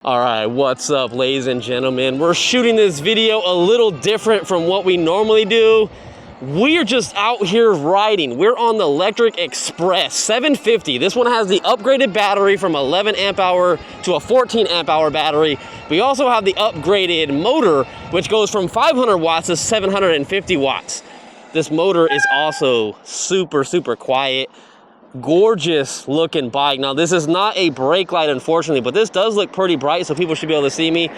All right, what's up, ladies and gentlemen? We're shooting this video a little different from what we normally do. We're just out here riding. We're on the Lectric XPress 750. This one has the upgraded battery from 11 amp hour to a 14 amp hour battery. We also have the upgraded motor, which goes from 500 watts to 750 watts. This motor is also super quiet. Gorgeous looking bike. Now this is not a brake light, unfortunately, but this does look pretty bright, so people should be able to see me.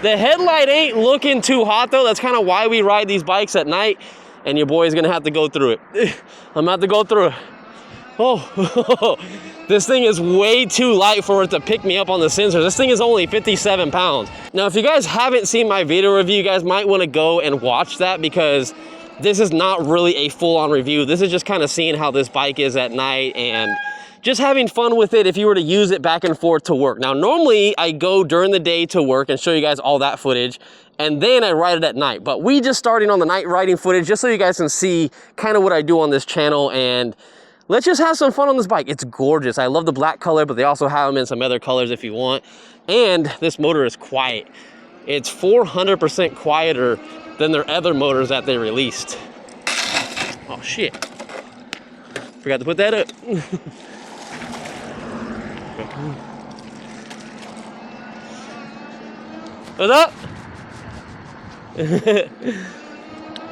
The headlight ain't looking too hot though. That's kind of why we ride these bikes at night, and your boy is gonna have to go through it. I'm gonna have to go through it. Oh, this thing is way too light for it to pick me up on the sensor. This thing is only 57 pounds. Now, if you guys haven't seen my video review, you guys might want to go and watch that, because this is not really a full-on review. This is just kind of seeing how this bike is at night and just having fun with it if you were to use it back and forth to work. Now, normally I go during the day to work and show you guys all that footage, and then I ride it at night. But we just starting on the night riding footage just so you guys can see kind of what I do on this channel, and let's just have some fun on this bike. It's gorgeous. I love the black color, but they also have them in some other colors if you want. And this motor is quiet. It's 400% quieter than their other motors that they released. Oh shit. Forgot to put that up. What's up?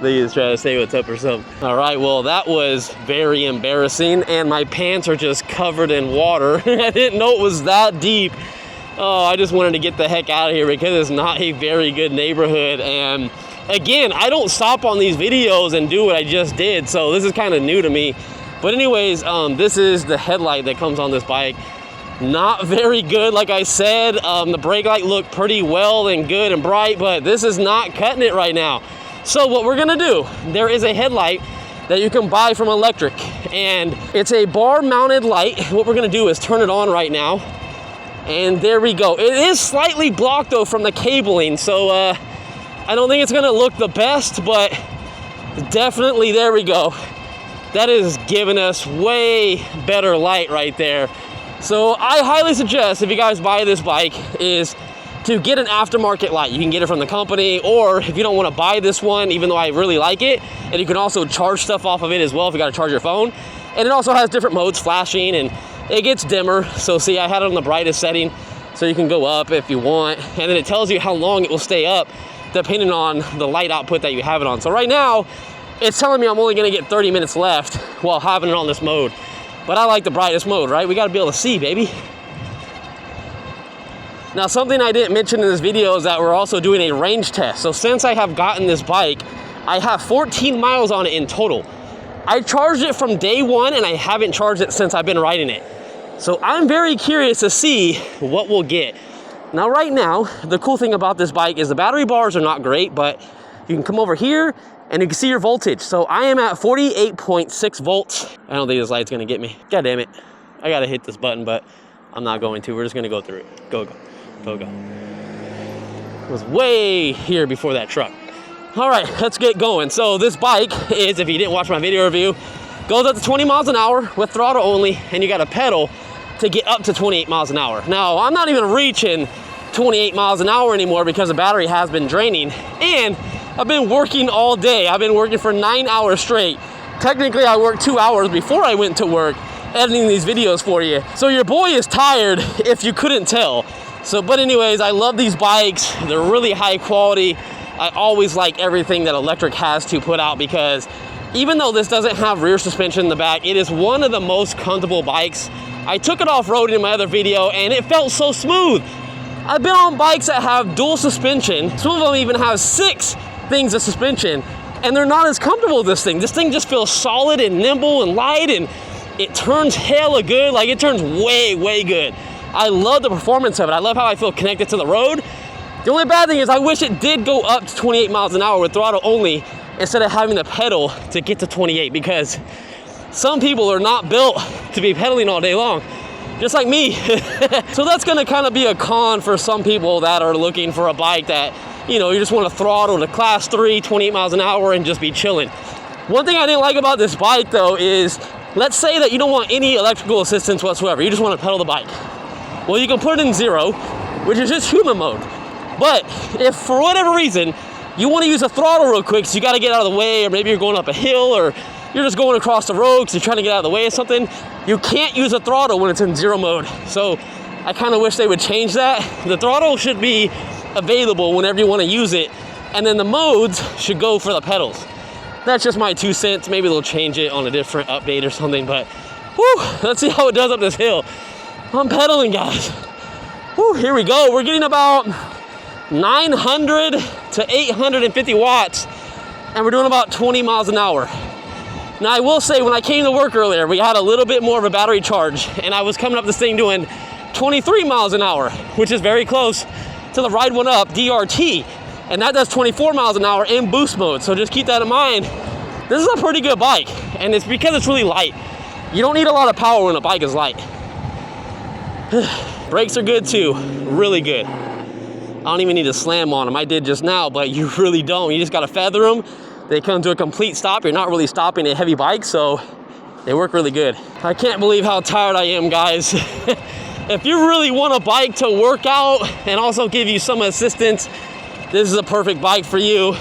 They just try to say what's up or something. All right, well, that was very embarrassing, and my pants are just covered in water. I didn't know it was that deep. Oh, I just wanted to get the heck out of here because it's not a very good neighborhood. And again, I don't stop on these videos and do what I just did, so this is kind of new to me. But anyways, this is the headlight that comes on this bike. Not very good, like I said. The brake light looked pretty well and good and bright, but this is not cutting it right now. So what we're gonna do, there is a headlight that you can buy from Lectric, and it's a bar mounted light. What we're gonna do is turn it on right now, and there we go. It is slightly blocked though from the cabling, so I don't think it's gonna look the best, but definitely, there we go. That is giving us way better light right there. So I highly suggest, if you guys buy this bike, is to get an aftermarket light. You can get it from the company, or if you don't want to buy this one, even though I really like it, and you can also charge stuff off of it as well if you got to charge your phone. And it also has different modes, flashing, and it gets dimmer. So see, I had it on the brightest setting, so you can go up if you want, and then it tells you how long it will stay up depending on the light output that you have it on. So right now, it's telling me I'm only gonna get 30 minutes left while having it on this mode. But I like the brightest mode, right? We gotta be able to see, baby. Now, something I didn't mention in this video is that we're also doing a range test. So since I have gotten this bike, I have 14 miles on it in total. I charged it from day one, and I haven't charged it since I've been riding it. So I'm very curious to see what we'll get. Now, right now, the cool thing about this bike is the battery bars are not great, but you can come over here and you can see your voltage. So I am at 48.6 volts. I don't think this light's gonna get me. God damn it. I gotta hit this button, but I'm not going to. We're just gonna go through it. Go. It was way here before that truck. All right, let's get going. So this bike is, if you didn't watch my video review, goes up to 20 miles an hour with throttle only, and you got a pedal to get up to 28 miles an hour. Now, I'm not even reaching 28 miles an hour anymore because the battery has been draining, and I've been working all day. I've been working for 9 hours straight. Technically, I worked 2 hours before I went to work editing these videos for you. So your boy is tired, if you couldn't tell. So, but anyways, I love these bikes. They're really high quality. I always like everything that Lectric has to put out, because even though this doesn't have rear suspension in the back, it is one of the most comfortable bikes. I took it off-roading in my other video, and it felt so smooth. I've been on bikes that have dual suspension. Some of them even have 6 things of suspension, and they're not as comfortable as this thing. This thing just feels solid and nimble and light, and it turns hella good. Like, it turns way good. I love the performance of it. I love how I feel connected to the road. The only bad thing is I wish it did go up to 28 miles an hour with throttle only instead of having the pedal to get to 28, because some people are not built to be pedaling all day long, just like me. So that's gonna kind of be a con for some people that are looking for a bike that, you know, you just want to throttle to class 3, 28 miles an hour and just be chilling. One thing I didn't like about this bike though is, let's say that you don't want any electrical assistance whatsoever. You just want to pedal the bike. Well, you can put it in 0, which is just human mode. But if for whatever reason you want to use a throttle real quick, so you got to get out of the way, or maybe you're going up a hill, or you're just going across the road because you're trying to get out of the way of something, you can't use a throttle when it's in zero mode. So I kind of wish they would change that. The throttle should be available whenever you want to use it, and then the modes should go for the pedals. That's just my 2 cents. Maybe they'll change it on a different update or something, but whew, let's see how it does up this hill. I'm pedaling, guys. Whew, here we go. We're getting about 900 to 850 watts, and we're doing about 20 miles an hour. Now, I will say, when I came to work earlier, we had a little bit more of a battery charge, and I was coming up this thing doing 23 miles an hour, which is very close to the Ride One Up DRT, and that does 24 miles an hour in boost mode. So just keep that in mind. This is a pretty good bike, and it's because it's really light. You don't need a lot of power when a bike is light. Brakes are good too, really good. I don't even need to slam on them. I did just now, but you really don't. You just gotta feather them. They come to a complete stop. You're not really stopping a heavy bike, so they work really good. I can't believe how tired I am, guys. If you really want a bike to work out and also give you some assistance, this is a perfect bike for you.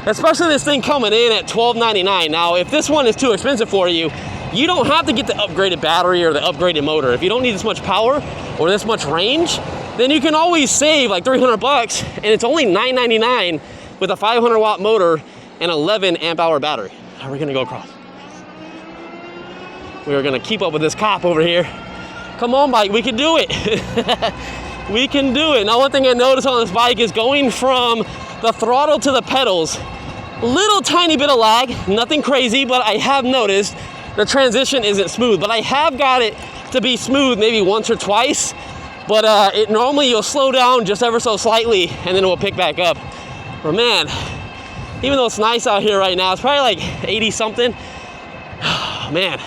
Especially this thing coming in at $12.99. Now, if this one is too expensive for you, you don't have to get the upgraded battery or the upgraded motor. If you don't need this much power or this much range, then you can always save like 300 bucks, and it's only $9.99 with a 500 watt motor and 11 amp hour battery. Now we're gonna go across. We are gonna keep up with this cop over here. Come on, bike, we can do it. We can do it. Now, one thing I noticed on this bike is going from the throttle to the pedals, little tiny bit of lag, nothing crazy, but I have noticed the transition isn't smooth. But I have got it to be smooth maybe once or twice, but it normally you'll slow down just ever so slightly and then it will pick back up. But man, even though it's nice out here right now, it's probably like 80 something. Man,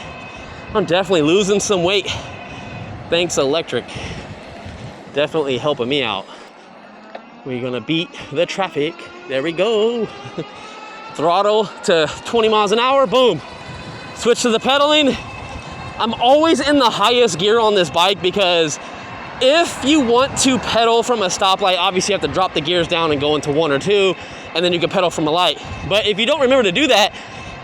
I'm definitely losing some weight. Thanks, Lectric. Definitely helping me out. We're gonna beat the traffic. There we go. Throttle to 20 miles an hour, boom. Switch to the pedaling. I'm always in the highest gear on this bike because if you want to pedal from a stoplight, obviously you have to drop the gears down and go into 1 or 2, and then you can pedal from a light. But if you don't remember to do that,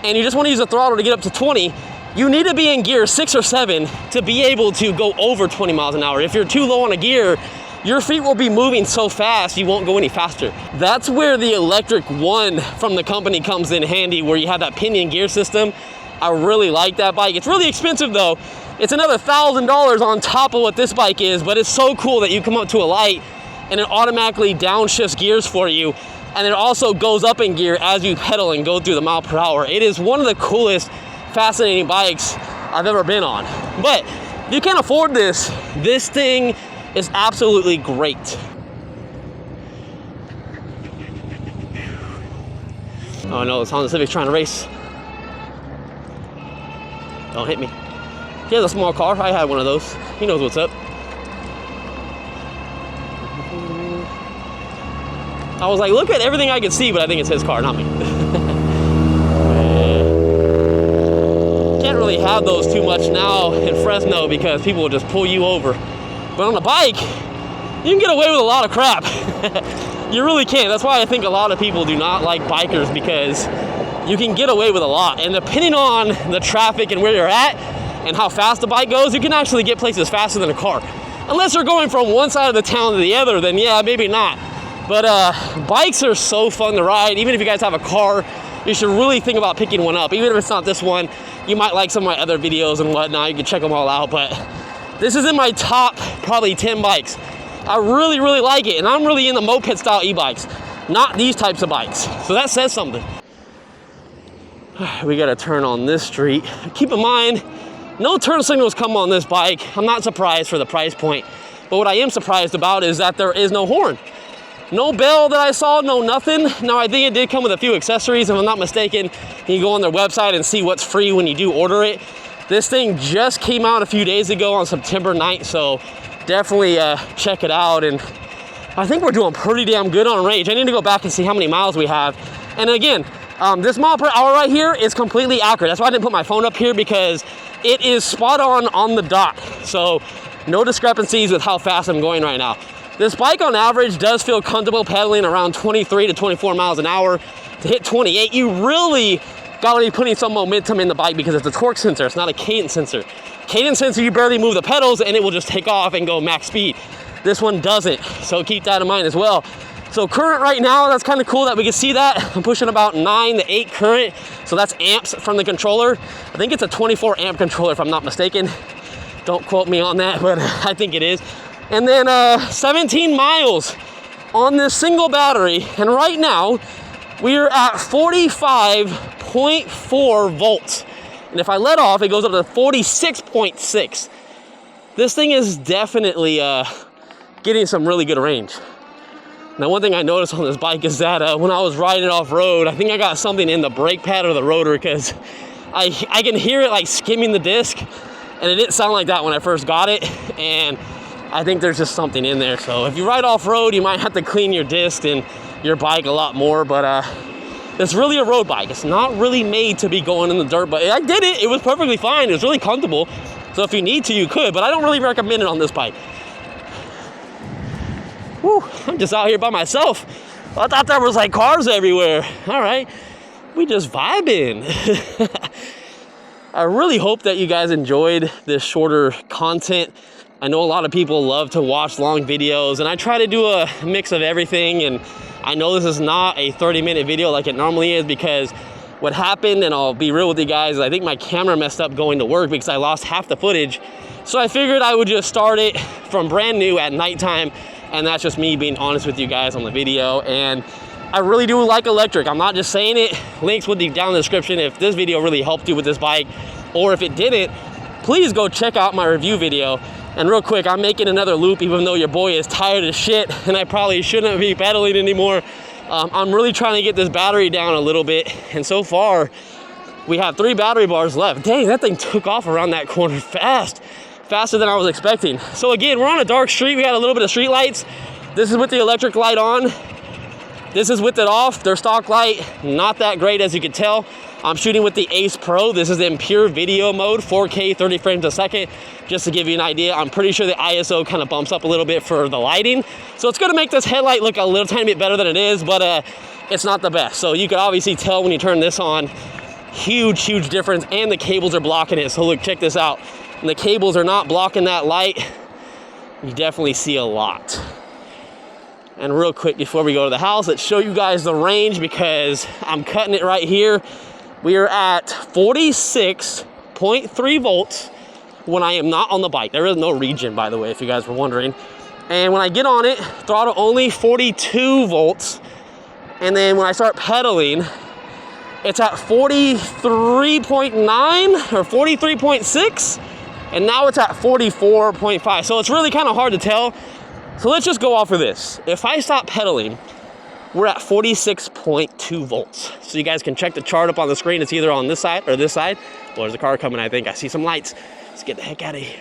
and you just want to use the throttle to get up to 20, you need to be in gear 6 or 7 to be able to go over 20 miles an hour. If you're too low on a gear, your feet will be moving so fast you won't go any faster. That's where the Lectric One from the company comes in handy, where you have that pinion gear system. I really like that bike. It's really expensive though. It's another $1,000 on top of what this bike is, but it's so cool that you come up to a light and it automatically downshifts gears for you, and it also goes up in gear as you pedal and go through the mile per hour. It is one of the coolest, fascinating bikes I've ever been on. But if you can't afford this, this thing is absolutely great. Oh no, it's Honda Civic's trying to race. Don't hit me. He has a small car. I had one of those. He knows what's up. I was like, look at everything I can see, but I think it's his car, not me. Can't really have those too much now in Fresno because people will just pull you over. But on a bike, you can get away with a lot of crap. You really can. That's why I think a lot of people do not like bikers, because you can get away with a lot. And depending on the traffic and where you're at and how fast the bike goes, you can actually get places faster than a car. Unless you're going from one side of the town to the other, then yeah, maybe not. But bikes are so fun to ride. Even if you guys have a car, you should really think about picking one up. Even if it's not this one, you might like some of my other videos and whatnot. You can check them all out. But this is in my top probably 10 bikes. I really, really like it. And I'm really in the moped style e-bikes, not these types of bikes. So that says something. We got to turn on this street. Keep in mind, no turn signals come on this bike. I'm not surprised for the price point. But what I am surprised about is that there is no horn. No bell that I saw, no nothing. Now, I think it did come with a few accessories, if I'm not mistaken. You can go on their website and see what's free when you do order it. This thing just came out a few days ago on September 9th, so definitely check it out. And I think we're doing pretty damn good on range. I need to go back and see how many miles we have. And again, this mile per hour right here is completely accurate. That's why I didn't put my phone up here, because it is spot on the dot. So no discrepancies with how fast I'm going right now. This bike on average does feel comfortable pedaling around 23 to 24 miles an hour. To hit 28, you really got to be putting some momentum in the bike because it's a torque sensor, it's not a cadence sensor. Cadence sensor, you barely move the pedals and it will just take off and go max speed. This one doesn't, so keep that in mind as well. So current right now, that's kind of cool that we can see that. I'm pushing about 9 to 8 current, so that's amps from the controller. I think it's a 24 amp controller if I'm not mistaken. Don't quote me on that, but I think it is. And then 17 miles on this single battery, and right now we are at 45.4 volts. And if I let off, it goes up to 46.6. This thing is definitely getting some really good range. Now, one thing I noticed on this bike is that when I was riding off-road, I think I got something in the brake pad or the rotor because I can hear it like skimming the disc, and it didn't sound like that when I first got it, and I think there's just something in there. So if you ride off-road, you might have to clean your disc and your bike a lot more, but it's really a road bike. It's not really made to be going in the dirt, but I did it. It was perfectly fine. It was really comfortable. So if you need to, you could, but I don't really recommend it on this bike. Whew, I'm just out here by myself. I thought there was like cars everywhere. All right, we just vibing. I really hope that you guys enjoyed this shorter content. I know a lot of people love to watch long videos, and I try to do a mix of everything. And I know this is not a 30-minute video like it normally is because what happened, and I'll be real with you guys, I think my camera messed up going to work because I lost half the footage. So I figured I would just start it from brand new at nighttime. And that's just me being honest with you guys on the video. And I really do like Lectric. I'm not just saying it. Links will be down in the description if this video really helped you with this bike. Or if it didn't, please go check out my review video. And real quick, I'm making another loop even though your boy is tired as shit and I probably shouldn't be pedaling anymore. I'm really trying to get this battery down a little bit. And so far, we have 3 battery bars left. Dang, that thing took off around that corner fast. Faster than I was expecting. So again, we're on a dark street. We got a little bit of street lights. This is with the electric light on. This is with it off. Their stock light, not that great as you can tell. I'm shooting with the Ace Pro. This is in pure video mode, 4K, 30 frames a second. Just to give you an idea, I'm pretty sure the ISO kind of bumps up a little bit for the lighting. So it's gonna make this headlight look a little tiny bit better than it is, but it's not the best. So you can obviously tell when you turn this on, huge difference, and the cables are blocking it. So look, check this out. And the cables are not blocking that light. You definitely see a lot. And real quick before we go to the house, let's show you guys the range because I'm cutting it right here. We are at 46.3 volts when I am not on the bike. There is no regen, by the way, if you guys were wondering. And when I get on it, throttle only 42 volts. And then when I start pedaling, it's at 43.9 or 43.6. And now it's at 44.5. So it's really kind of hard to tell. So let's just go off of this. If I stop pedaling, we're at 46.2 volts. So you guys can check the chart up on the screen. It's either on this side or this side. Oh, there's a car coming, I think. I see some lights. Let's get the heck out of here.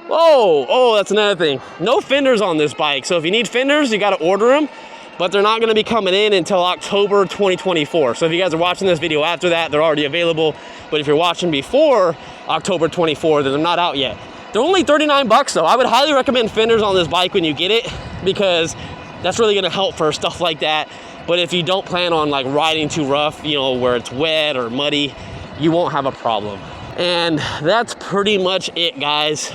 Whoa, oh, that's another thing. No fenders on this bike. So if you need fenders, you got to order them. But they're not going to be coming in until October 2024. So if you guys are watching this video after that, they're already available. But if you're watching before October 24, then they're not out yet. They're only 39 bucks though. I would highly recommend fenders on this bike when you get it because that's really going to help for stuff like that. But if you don't plan on like riding too rough, you know, where it's wet or muddy, you won't have a problem. And that's pretty much it, guys.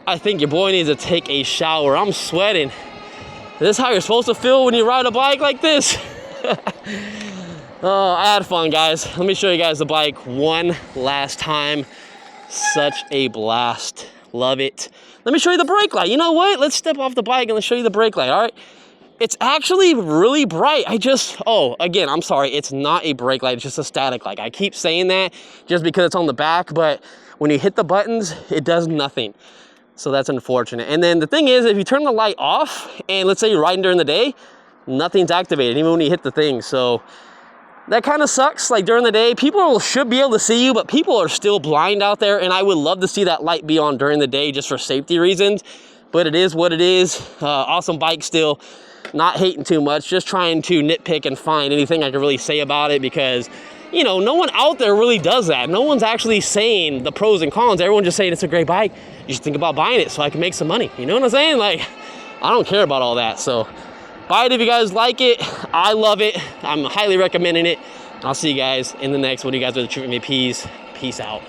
I think your boy needs to take a shower. I'm sweating. Is this how you're supposed to feel when you ride a bike like this? Oh, I had fun, guys. Let me show you guys the bike one last time. Such a blast. Love it. Let me show you the brake light. You know what? Let's step off the bike and let's show you the brake light, all right? It's actually really bright. Again, I'm sorry. It's not a brake light. It's just a static light. I keep saying that just because it's on the back, but when you hit the buttons, it does nothing. So that's unfortunate. And then the thing is, if you turn the light off and let's say you're riding during the day, nothing's activated even when you hit the thing. So that kind of sucks. Like during the day, people should be able to see you, but people are still blind out there. And I would love to see that light be on during the day just for safety reasons. But it is what it is. Awesome bike still. Not hating too much. Just trying to nitpick and find anything I can really say about it because, you know, no one out there really does that. No one's actually saying the pros and cons. Everyone's just saying it's a great bike. You should think about buying it so I can make some money. You know what I'm saying? Like, I don't care about all that. So buy it if you guys like it. I love it. I'm highly recommending it. I'll see you guys in the next one. You guys are the true MVPs. Peace out.